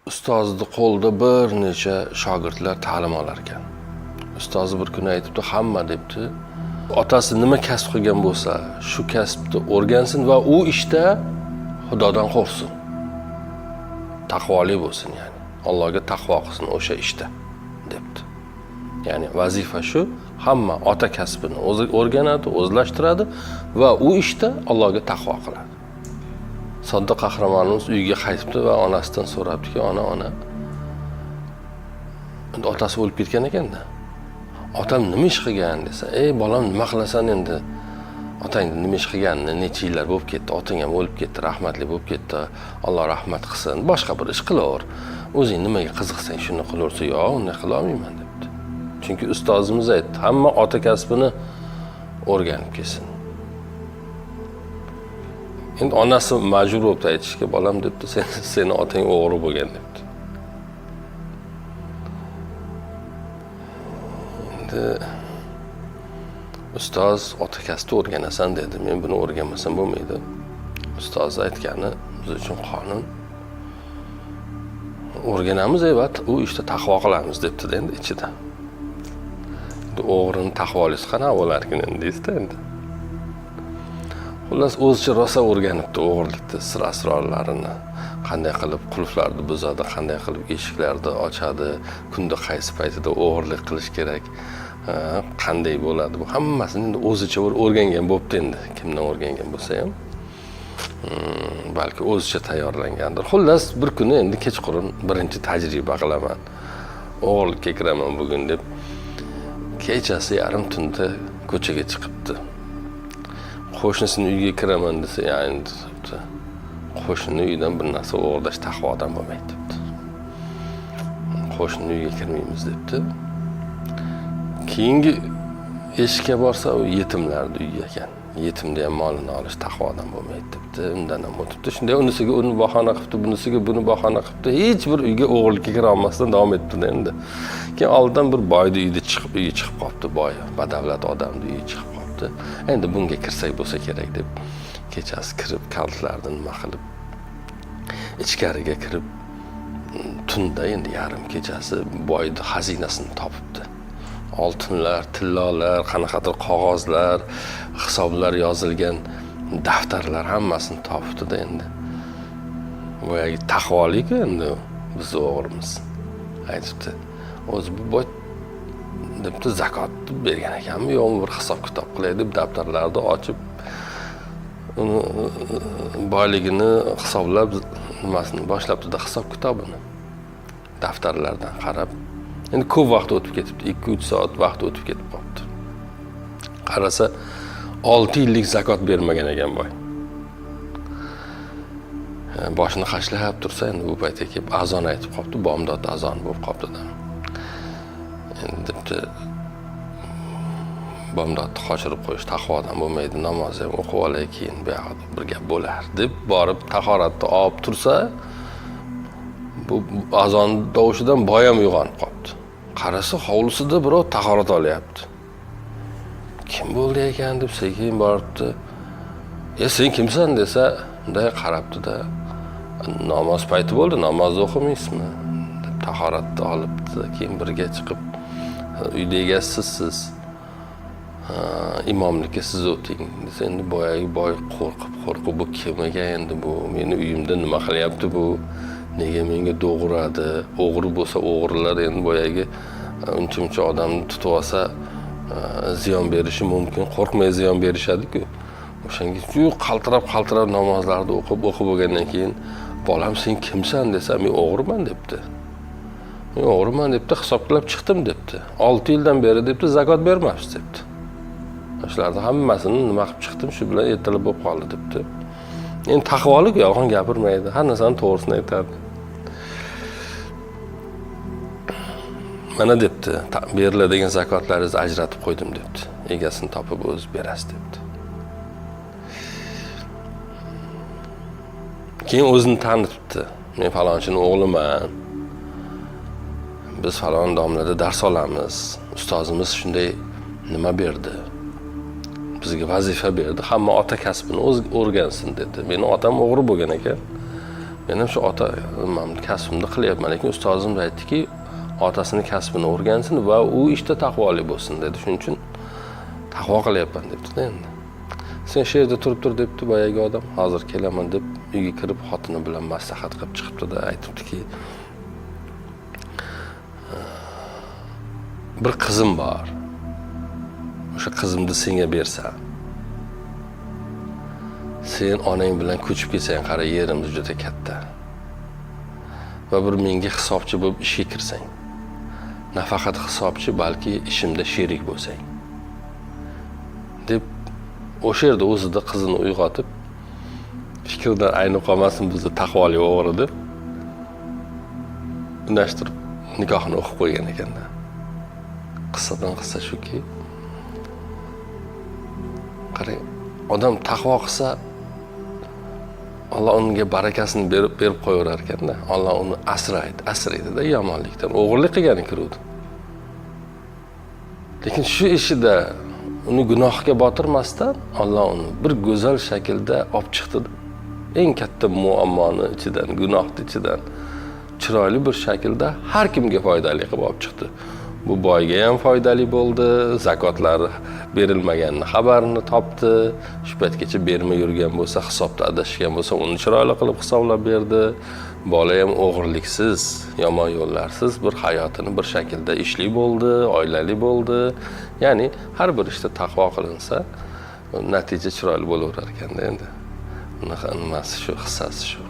Ustozni qo'lida bir necha shogirdlar ta'lim olar ekan. Ustozi bir kuni aytibdi, hamma debdi, otasi nima kasb qilgan bo'lsa, shu kasbni o'rgansin va u ishda Xudodan qo'rqsin. Taqvoli bo'lsin, ya'ni Allohga taqvo qilsin o'sha ishda debdi. Ya'ni vazifa shu, hamma ota kasbini o'zi o'rganadi, o'zlashtiradi va u ishda Allohga taqvo qiladi. Sodda qahramonimiz uyiga qaytibdi va onasidan so'rabdiki, ona, endi otasi o'lib ketgan ekanda. Otam nima ish qilgan desa, "Ey bolam, nima qilasan endi? Otang nima ish qilganini necha yillar bo'lib ketdi, otang ham o'lib ketdi, rahmatli bo'lib ketdi. Alloh rahmat qilsin. Boshqa bir ish qilaver. O'zing nimaga qiziqsang shuni qilaversa, yo'q, unday qila olmayman" debdi. Chunki ustozimiz aytdi, hamma ota kasbini o'rganib kelsin. Endi onasi majbur bo'lib aytishga, bolam debdi, seni otang o'g'ri bo'lgan debdi. Endi ustoz ota kasbni o'rganasan dedi. Men buni o'rganmasam bo'lmaydi. Ustoz aytgani biz uchun qonun. O'rganamiz, evat u ishda taqvo qilamiz debdi endi ichida. Endi o'g'rining taqvolisi qanaqa bo'larkin endi deysiz endi. Xullas o'zicha rosa o'rganibdi o'g'irlikni sir-asrorlarini. Qanday qilib qulflarni buzadi, qanday qilib eshiklarni ochadi, kunda qaysi paytida o'g'irlik qilish kerak, qanday bo'ladi. Bu hammasini endi o'zicha o'rgangan bo'pti endi. Kimdan o'rgangan bo'lsa ham, balki o'zicha tayyorlangandir. Xullas bir kuni endi kechqurun birinchi tajriba qilaman. O'g'irlikka kiraman bugun deb kechasi yarim tunda ko'chaga chiqibdi. Qo'shnisining uyiga kiraman desa, ya'ni qo'shni uyidan bir narsa o'g'irlash taqvodan bo'lmaydi debdi. Qo'shni uyiga kirmaymiz debdi. Keyingi eshikka borsa, u yetimlarning uyi ekan. Yetimda ham molini olish taqvodan bo'lmaydi debdi. Undan ham o'tibdi. Shunday unisiga uni bahona qilibdi, bunisiga buni bahona qilibdi. Hech bir uyga o'g'irlikka kira olmasdan davom etdi endi. Keyin oldidan bir boyning uyi chiqib qolibdi, boy, badavlat odamning uyi chiqib qolibdi. Endi bunga kirsak bo'lsa kerak deb kechasi kirib, kalitlarni nima qilib ichkariga kirib, tunda endi yarim kechasi boyning xazinasini topibdi. Oltinlar, tillolar, qanaqadir qog'ozlar, hisoblar yozilgan daftarlar hammasini topibdi endi. Boyagi taqvolik endi biz o'g'rimiz. Aytibdi, o'zi bu boy debdi, zakot bergan ekanmi, yo'qmi, bir hisob kitob qilay deb daftarlarni ochib, uni boyligini hisoblab, nimasini boshlabdi-da, hisob kitobini. Daftarlardan qarab, endi ko'p vaqt o'tib ketibdi, 2-3 soat vaqt o'tib ketib qolibdi. Qarasa 6 yillik zakot bermagan ekan boy. Boshini qashlab tursa, endi bu paytga kelib azon aytib qolibdi, bomdod azon bo'lib qolibdi-da. Endi debdi, bomdodni qochirib qo'yish taqvodan bo'lmaydi, namoz ham o'qib olay, keyin bu yoqda bir gap bo'lar deb borib tahoratni olib tursa, bu azon tovushidan boy ham uyg'onib qolibdi. Qarasa hovlisida birov tahorat olyapti. Kim bo'ldi ekan deb sekin boribdi. Sen kimsan desa, bunday qarabdi-da, namoz payti bo'ldi, namoz o'qimaysizmi deb tahoratni olibdi. Keyin birga chiqib, uyda egasiz, imomlikka siz o'ting desa, endi boyagi boy qo'rqib, bu kim ekan endi, bu meni uyimda nima qilyapti bu? Nega menga do'g'radi? O'g'ri bo'lsa o'g'rilar endi boyagi uncha odamni tutib olsa ziyon berishi mumkin. Qo'rqmay ziyon berishadi-ku. O'shanga qaltirab namozlarni o'qib bo'lgandan keyin, bolam sen kimsan desa, men o'g'riman debdi. Men o'g'riman debdi, hisoblab chiqdim debdi. 6 yildan beri debdi, zakot bermabsiz debdi. Shularni hammasini nima qilib chiqdim, shu bilan ertalab bo'lib qoldi debdi. Endi taqvolik yolg'on gapirmaydi, har narsani to'g'risini aytadi. Mana debdi, beriladigan zakotlaringizni ajratib qo'ydim debdi. Egasini topib o'zi berasiz debdi. Keyin o'zini tanitibdi. Men falonchining o'g'liman. Biz falon domlada dars olamiz. Ustozimiz shunday nima berdi? Bizga vazifa berdi. Hamma ota kasbini o'rgansin dedi. Meni otam o'g'ri bo'lgan ekan. Men ham shu ota kasbimni qilyapman, lekin ustozim aytdiki, otasini kasbini o'rgansin va u ishda taqvoli bo'lsin dedi. Shuning uchun taqvo qilyapman debdi endi. Sen shu yerda turib tur debdi boyagi odam. Hozir kelaman deb uyga kirib xotini bilan maslahat qilib chiqibdi-da, aytibdiki, bir qizim bor. O'sha qizimni senga bersam, sen onang bilan ko'chib kelsang, qara yerimiz juda katta. Va bir menga hisobchi bo'lib ishga kirsang. Nafaqat hisobchi, balki ishimda sherik bo'lsang. deb o'sha yerda o'zida qizini uyg'otib, fikrdan aynib qolmasin bizni taqvoli o'g'ri deb unashtirib nikohini o'qib qo'ygan ekanda. Qissadan qissa shuki, qarang, odam taqvo qilsa Alloh unga barakasini berib qo'yaverar ekanda. Alloh uni asraydi-da yomonlikdan. O'g'irlik qilgani kiruvdi. Lekin shu ishida uni gunohga botirmasdan Alloh uni bir go'zal shaklda olib chiqdi. Eng katta muammoni ichidan, gunohning ichidan chiroyli bir shaklda har kimga foydali qilib olib chiqdi. Bu boyga ham foydali bo'ldi, zakotlari berilmaganini xabarini topdi, shu paytgacha bermay yurgan bo'lsa, hisobda adashgan bo'lsa, uni chiroyli qilib hisoblab berdi. Bola ham o'g'irliksiz, yomon yo'llarsiz bir hayotini bir shaklda ishli bo'ldi, oilali bo'ldi. Ya'ni har bir ishda taqvo qilinsa, natija chiroyli bo'laverar ekanda endi. Unaqa nimasi shu, hissasi shu.